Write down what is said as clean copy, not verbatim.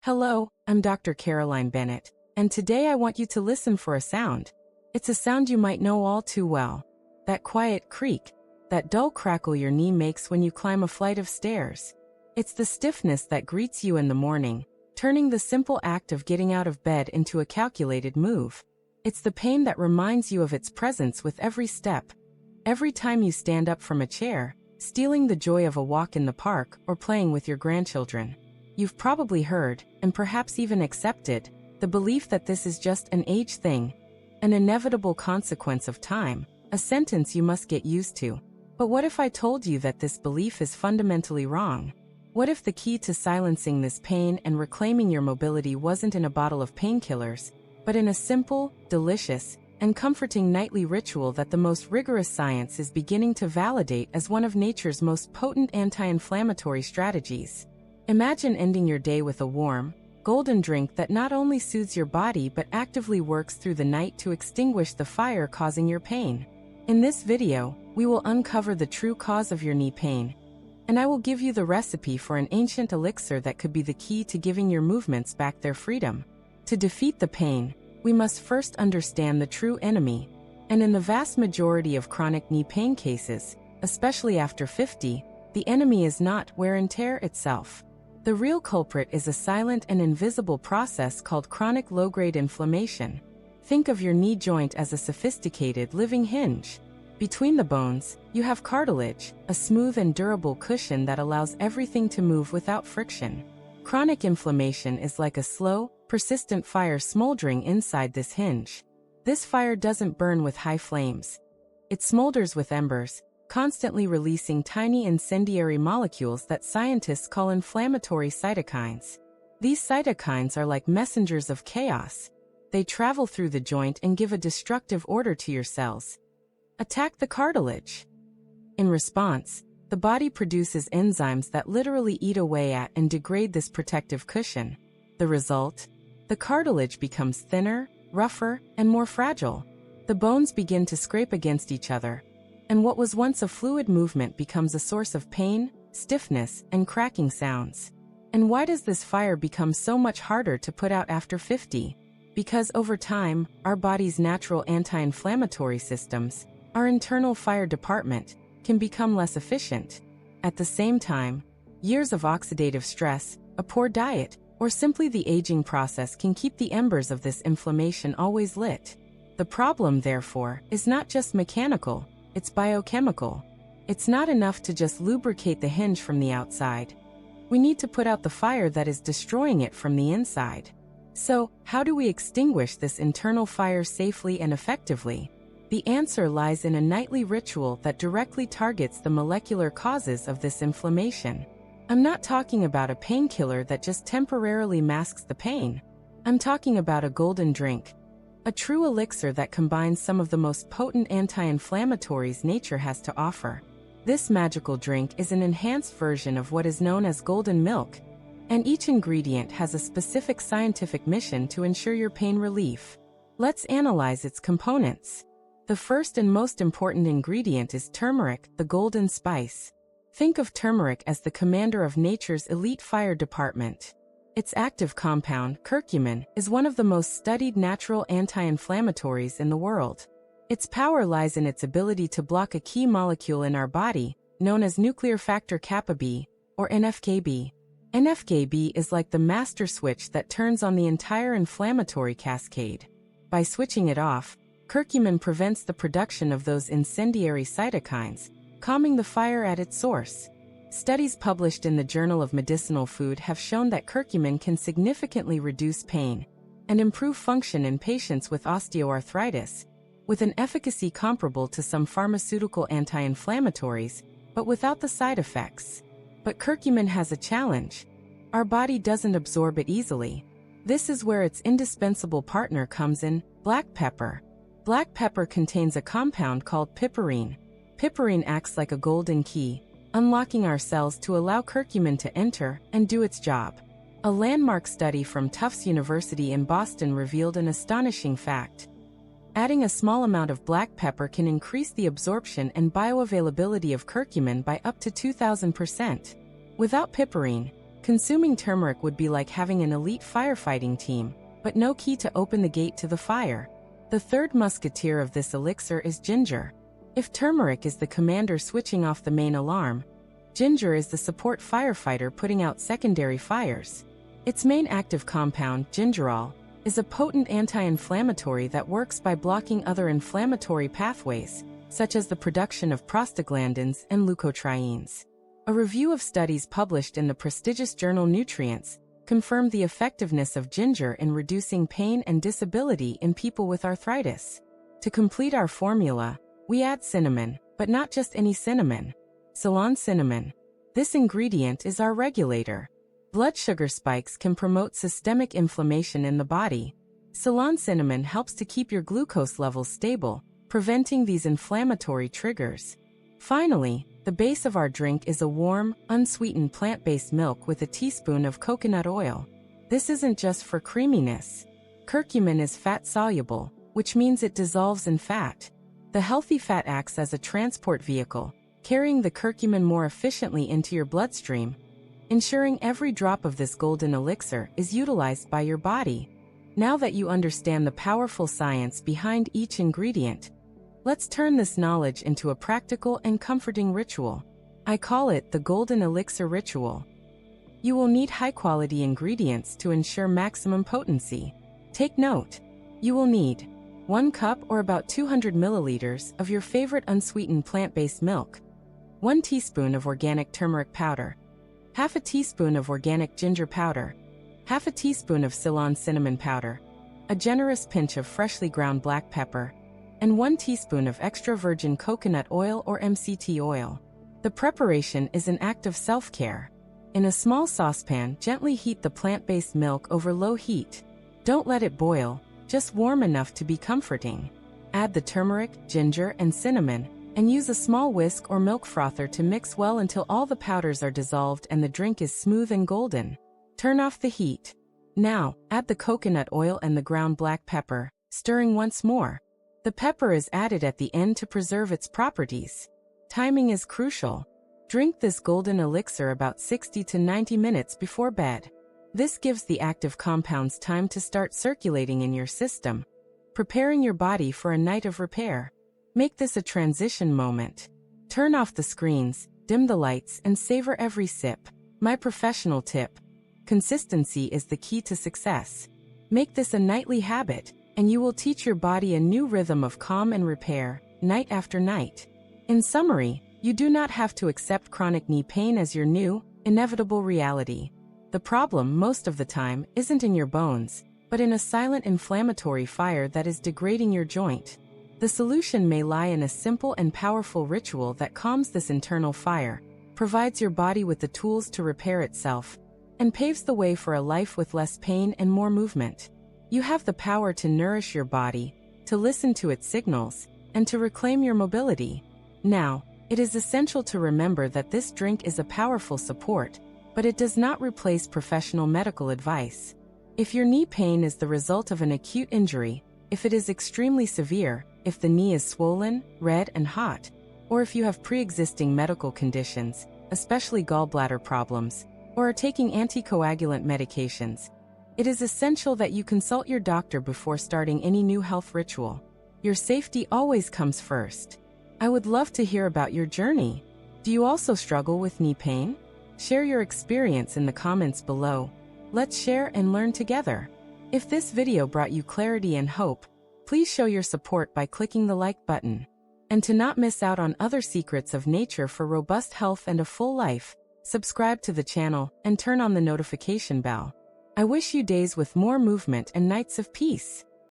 Hello, I'm Dr. Caroline Bennett, and today I want you to listen for a sound. It's a sound you might know all too well. That quiet creak, that dull crackle your knee makes when you climb a flight of stairs. It's the stiffness that greets you in the morning, turning the simple act of getting out of bed into a calculated move. It's the pain that reminds you of its presence with every step. Every time you stand up from a chair, stealing the joy of a walk in the park or playing with your grandchildren. You've probably heard, and perhaps even accepted, the belief that this is just an age thing, an inevitable consequence of time, a sentence you must get used to. But what if I told you that this belief is fundamentally wrong? What if the key to silencing this pain and reclaiming your mobility wasn't in a bottle of painkillers, but in a simple, delicious, and comforting nightly ritual that the most rigorous science is beginning to validate as one of nature's most potent anti-inflammatory strategies? Imagine ending your day with a warm, golden drink that not only soothes your body but actively works through the night to extinguish the fire causing your pain. In this video, we will uncover the true cause of your knee pain, and I will give you the recipe for an ancient elixir that could be the key to giving your movements back their freedom. To defeat the pain, we must first understand the true enemy, and in the vast majority of chronic knee pain cases, especially after 50, the enemy is not wear and tear itself. The real culprit is a silent and invisible process called chronic low-grade inflammation. Think of your knee joint as a sophisticated living hinge. Between the bones, you have cartilage, a smooth and durable cushion that allows everything to move without friction. Chronic inflammation is like a slow, persistent fire smoldering inside this hinge. This fire doesn't burn with high flames. It smolders with embers, constantly releasing tiny incendiary molecules that scientists call inflammatory cytokines. These cytokines are like messengers of chaos. They travel through the joint and give a destructive order to your cells. Attack the cartilage. In response, the body produces enzymes that literally eat away at and degrade this protective cushion. The result? The cartilage becomes thinner, rougher, and more fragile. The bones begin to scrape against each other, and what was once a fluid movement becomes a source of pain, stiffness, and cracking sounds. And why does this fire become so much harder to put out after 50? Because over time, our body's natural anti-inflammatory systems, our internal fire department, can become less efficient. At the same time, years of oxidative stress, a poor diet, or simply the aging process can keep the embers of this inflammation always lit. The problem, therefore, is not just mechanical, it's biochemical. It's not enough to just lubricate the hinge from the outside. We need to put out the fire that is destroying it from the inside. So, how do we extinguish this internal fire safely and effectively? The answer lies in a nightly ritual that directly targets the molecular causes of this inflammation. I'm not talking about a painkiller that just temporarily masks the pain. I'm talking about a golden drink. A true elixir that combines some of the most potent anti-inflammatories nature has to offer. This magical drink is an enhanced version of what is known as golden milk, and each ingredient has a specific scientific mission to ensure your pain relief. Let's analyze its components. The first and most important ingredient is turmeric, the golden spice. Think of turmeric as the commander of nature's elite fire department. Its active compound, curcumin, is one of the most studied natural anti-inflammatories in the world. Its power lies in its ability to block a key molecule in our body, known as nuclear factor kappa B, or NFKB. NFKB is like the master switch that turns on the entire inflammatory cascade. By switching it off, curcumin prevents the production of those incendiary cytokines, calming the fire at its source. Studies published in the Journal of Medicinal Food have shown that curcumin can significantly reduce pain and improve function in patients with osteoarthritis, with an efficacy comparable to some pharmaceutical anti-inflammatories, but without the side effects. But curcumin has a challenge. Our body doesn't absorb it easily. This is where its indispensable partner comes in, black pepper. Black pepper contains a compound called piperine. Piperine acts like a golden key, unlocking our cells to allow curcumin to enter and do its job. A landmark study from Tufts University in Boston revealed an astonishing fact. Adding a small amount of black pepper can increase the absorption and bioavailability of curcumin by up to 2,000%. Without piperine, Consuming turmeric would be like having an elite firefighting team, but no key to open the gate to the fire. The third musketeer of this elixir is ginger. If turmeric is the commander switching off the main alarm, ginger is the support firefighter putting out secondary fires. Its main active compound, gingerol, is a potent anti-inflammatory that works by blocking other inflammatory pathways, such as the production of prostaglandins and leukotrienes. A review of studies published in the prestigious journal Nutrients confirmed the effectiveness of ginger in reducing pain and disability in people with arthritis. To complete our formula, we add cinnamon, but not just any cinnamon. Ceylon cinnamon. This ingredient is our regulator. Blood sugar spikes can promote systemic inflammation in the body. Ceylon cinnamon helps to keep your glucose levels stable, preventing these inflammatory triggers. Finally, the base of our drink is a warm, unsweetened plant-based milk with a teaspoon of coconut oil. This isn't just for creaminess. Curcumin is fat-soluble, which means it dissolves in fat. The healthy fat acts as a transport vehicle, carrying the curcumin more efficiently into your bloodstream, ensuring every drop of this golden elixir is utilized by your body. Now that you understand the powerful science behind each ingredient, let's turn this knowledge into a practical and comforting ritual. I call it the Golden Elixir Ritual. You will need high-quality ingredients to ensure maximum potency. Take note. You will need 1 cup or about 200 milliliters of your favorite unsweetened plant-based milk, 1 teaspoon of organic turmeric powder, half a teaspoon of organic ginger powder, half a teaspoon of Ceylon cinnamon powder, a generous pinch of freshly ground black pepper, and 1 teaspoon of extra virgin coconut oil or MCT oil. The preparation is an act of self-care. In a small saucepan, gently heat the plant-based milk over low heat. Don't let it boil, just warm enough to be comforting. Add the turmeric, ginger, and cinnamon, and use a small whisk or milk frother to mix well until all the powders are dissolved and the drink is smooth and golden. Turn off the heat. Now, add the coconut oil and the ground black pepper, stirring once more. The pepper is added at the end to preserve its properties. Timing is crucial. Drink this golden elixir about 60 to 90 minutes before bed. This gives the active compounds time to start circulating in your system, preparing your body for a night of repair. Make this a transition moment. Turn off the screens, dim the lights, and savor every sip. My professional tip: consistency is the key to success. Make this a nightly habit, and you will teach your body a new rhythm of calm and repair, night after night. In summary, you do not have to accept chronic knee pain as your new, inevitable reality. The problem, most of the time, isn't in your bones, but in a silent inflammatory fire that is degrading your joint. The solution may lie in a simple and powerful ritual that calms this internal fire, provides your body with the tools to repair itself, and paves the way for a life with less pain and more movement. You have the power to nourish your body, to listen to its signals, and to reclaim your mobility. Now, it is essential to remember that this drink is a powerful support, but it does not replace professional medical advice. If your knee pain is the result of an acute injury, if it is extremely severe, if the knee is swollen, red, and hot, or if you have pre-existing medical conditions, especially gallbladder problems, or are taking anticoagulant medications, it is essential that you consult your doctor before starting any new health ritual. Your safety always comes first. I would love to hear about your journey. Do you also struggle with knee pain? Share your experience in the comments below. Let's share and learn together. If this video brought you clarity and hope, please show your support by clicking the like button. And to not miss out on other secrets of nature for robust health and a full life, subscribe to the channel and turn on the notification bell. I wish you days with more movement and nights of peace.